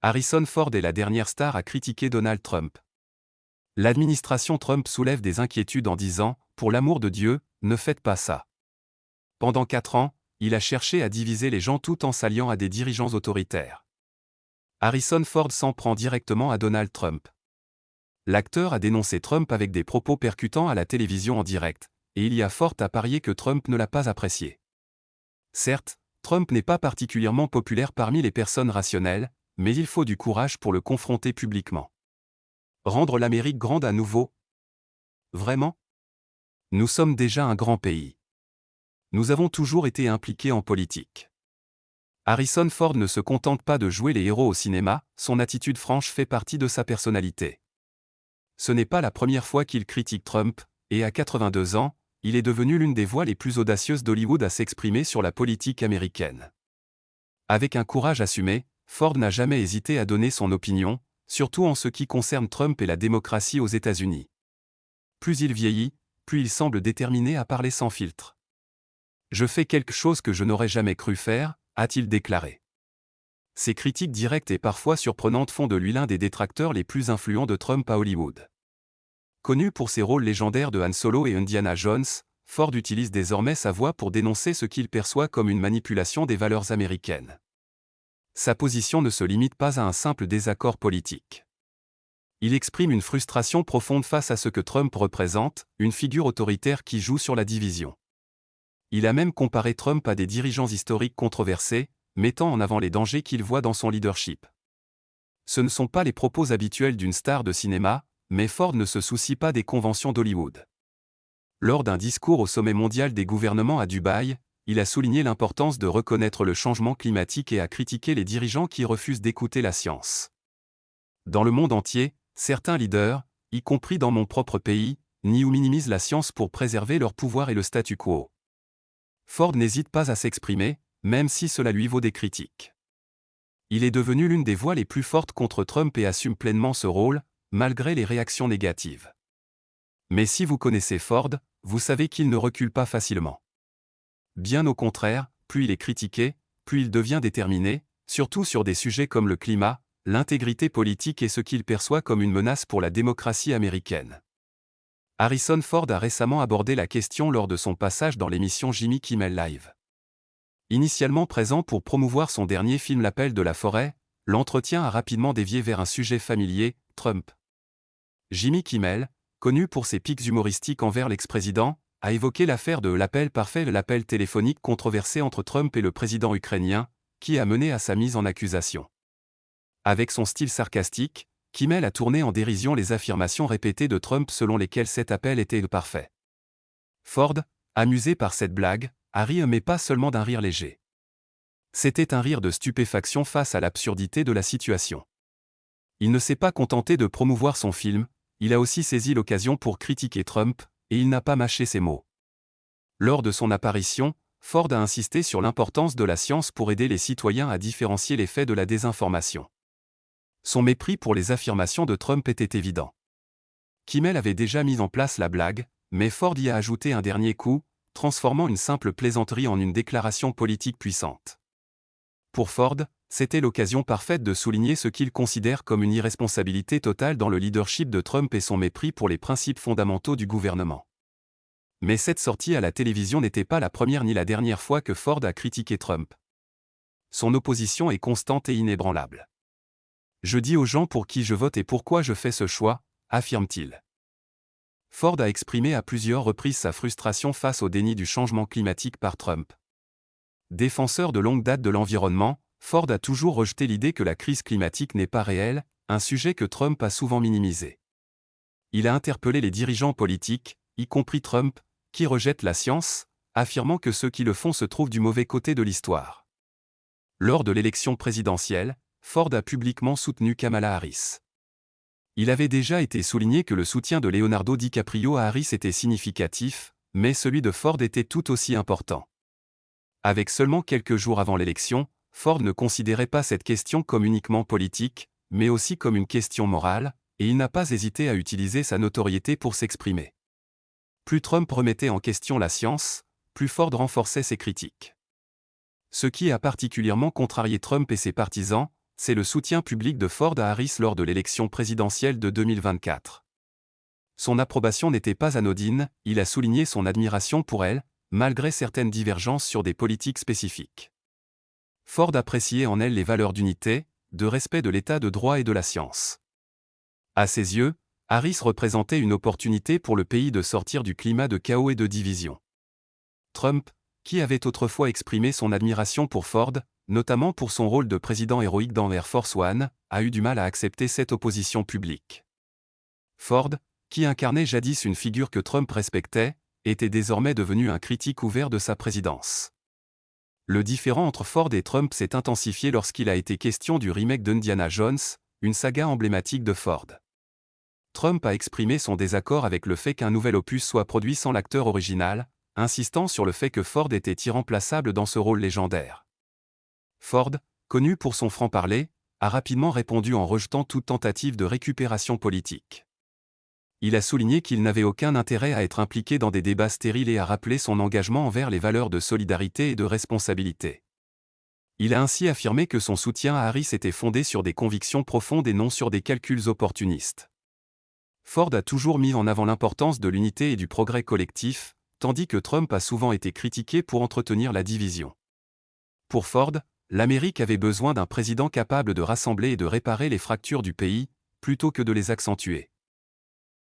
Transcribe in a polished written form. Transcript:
Harrison Ford est la dernière star à critiquer Donald Trump. L'administration Trump soulève des inquiétudes en disant « Pour l'amour de Dieu, ne faites pas ça ». Pendant 4 ans, il a cherché à diviser les gens tout en s'alliant à des dirigeants autoritaires. Harrison Ford s'en prend directement à Donald Trump. L'acteur a dénoncé Trump avec des propos percutants à la télévision en direct, et il y a fort à parier que Trump ne l'a pas apprécié. Certes, Trump n'est pas particulièrement populaire parmi les personnes rationnelles, mais il faut du courage pour le confronter publiquement. Rendre l'Amérique grande à nouveau? Vraiment? Nous sommes déjà un grand pays. Nous avons toujours été impliqués en politique. Harrison Ford ne se contente pas de jouer les héros au cinéma, son attitude franche fait partie de sa personnalité. Ce n'est pas la première fois qu'il critique Trump, et à 82 ans, il est devenu l'une des voix les plus audacieuses d'Hollywood à s'exprimer sur la politique américaine. Avec un courage assumé, Ford n'a jamais hésité à donner son opinion, surtout en ce qui concerne Trump et la démocratie aux États-Unis. Plus il vieillit, plus il semble déterminé à parler sans filtre. « Je fais quelque chose que je n'aurais jamais cru faire », a-t-il déclaré. Ces critiques directes et parfois surprenantes font de lui l'un des détracteurs les plus influents de Trump à Hollywood. Connu pour ses rôles légendaires de Han Solo et Indiana Jones, Ford utilise désormais sa voix pour dénoncer ce qu'il perçoit comme une manipulation des valeurs américaines. Sa position ne se limite pas à un simple désaccord politique. Il exprime une frustration profonde face à ce que Trump représente, une figure autoritaire qui joue sur la division. Il a même comparé Trump à des dirigeants historiques controversés, mettant en avant les dangers qu'il voit dans son leadership. Ce ne sont pas les propos habituels d'une star de cinéma, mais Ford ne se soucie pas des conventions d'Hollywood. Lors d'un discours au sommet mondial des gouvernements à Dubaï, il a souligné l'importance de reconnaître le changement climatique et a critiqué les dirigeants qui refusent d'écouter la science. Dans le monde entier, certains leaders, y compris dans mon propre pays, nient ou minimisent la science pour préserver leur pouvoir et le statu quo. Ford n'hésite pas à s'exprimer, même si cela lui vaut des critiques. Il est devenu l'une des voix les plus fortes contre Trump et assume pleinement ce rôle, malgré les réactions négatives. Mais si vous connaissez Ford, vous savez qu'il ne recule pas facilement. Bien au contraire, plus il est critiqué, plus il devient déterminé, surtout sur des sujets comme le climat, l'intégrité politique et ce qu'il perçoit comme une menace pour la démocratie américaine. Harrison Ford a récemment abordé la question lors de son passage dans l'émission Jimmy Kimmel Live. Initialement présent pour promouvoir son dernier film L'Appel de la forêt, l'entretien a rapidement dévié vers un sujet familier, Trump. Jimmy Kimmel, connu pour ses pics humoristiques envers l'ex-président, a évoqué l'affaire de l'appel parfait, l'appel téléphonique controversé entre Trump et le président ukrainien, qui a mené à sa mise en accusation. Avec son style sarcastique, Kimmel a tourné en dérision les affirmations répétées de Trump selon lesquelles cet appel était parfait. Ford, amusé par cette blague, a ri mais pas seulement d'un rire léger. C'était un rire de stupéfaction face à l'absurdité de la situation. Il ne s'est pas contenté de promouvoir son film, il a aussi saisi l'occasion pour critiquer Trump, et il n'a pas mâché ses mots. Lors de son apparition, Ford a insisté sur l'importance de la science pour aider les citoyens à différencier les faits de la désinformation. Son mépris pour les affirmations de Trump était évident. Kimmel avait déjà mis en place la blague, mais Ford y a ajouté un dernier coup, transformant une simple plaisanterie en une déclaration politique puissante. Pour Ford, c'était l'occasion parfaite de souligner ce qu'il considère comme une irresponsabilité totale dans le leadership de Trump et son mépris pour les principes fondamentaux du gouvernement. Mais cette sortie à la télévision n'était pas la première ni la dernière fois que Ford a critiqué Trump. Son opposition est constante et inébranlable. « Je dis aux gens pour qui je vote et pourquoi je fais ce choix », affirme-t-il. Ford a exprimé à plusieurs reprises sa frustration face au déni du changement climatique par Trump. Défenseur de longue date de l'environnement, Ford a toujours rejeté l'idée que la crise climatique n'est pas réelle, un sujet que Trump a souvent minimisé. Il a interpellé les dirigeants politiques, y compris Trump, qui rejettent la science, affirmant que ceux qui le font se trouvent du mauvais côté de l'histoire. Lors de l'élection présidentielle, Ford a publiquement soutenu Kamala Harris. Il avait déjà été souligné que le soutien de Leonardo DiCaprio à Harris était significatif, mais celui de Ford était tout aussi important. Avec seulement quelques jours avant l'élection, Ford ne considérait pas cette question comme uniquement politique, mais aussi comme une question morale, et il n'a pas hésité à utiliser sa notoriété pour s'exprimer. Plus Trump remettait en question la science, plus Ford renforçait ses critiques. Ce qui a particulièrement contrarié Trump et ses partisans, c'est le soutien public de Ford à Harris lors de l'élection présidentielle de 2024. Son approbation n'était pas anodine, il a souligné son admiration pour elle, malgré certaines divergences sur des politiques spécifiques. Ford appréciait en elle les valeurs d'unité, de respect de l'état de droit et de la science. À ses yeux, Harris représentait une opportunité pour le pays de sortir du climat de chaos et de division. Trump, qui avait autrefois exprimé son admiration pour Ford, notamment pour son rôle de président héroïque dans Air Force One, a eu du mal à accepter cette opposition publique. Ford, qui incarnait jadis une figure que Trump respectait, était désormais devenu un critique ouvert de sa présidence. Le différend entre Ford et Trump s'est intensifié lorsqu'il a été question du remake d'Indiana Jones, une saga emblématique de Ford. Trump a exprimé son désaccord avec le fait qu'un nouvel opus soit produit sans l'acteur original, insistant sur le fait que Ford était irremplaçable dans ce rôle légendaire. Ford, connu pour son franc-parler, a rapidement répondu en rejetant toute tentative de récupération politique. Il a souligné qu'il n'avait aucun intérêt à être impliqué dans des débats stériles et a rappelé son engagement envers les valeurs de solidarité et de responsabilité. Il a ainsi affirmé que son soutien à Harris était fondé sur des convictions profondes et non sur des calculs opportunistes. Ford a toujours mis en avant l'importance de l'unité et du progrès collectif, tandis que Trump a souvent été critiqué pour entretenir la division. Pour Ford, l'Amérique avait besoin d'un président capable de rassembler et de réparer les fractures du pays, plutôt que de les accentuer.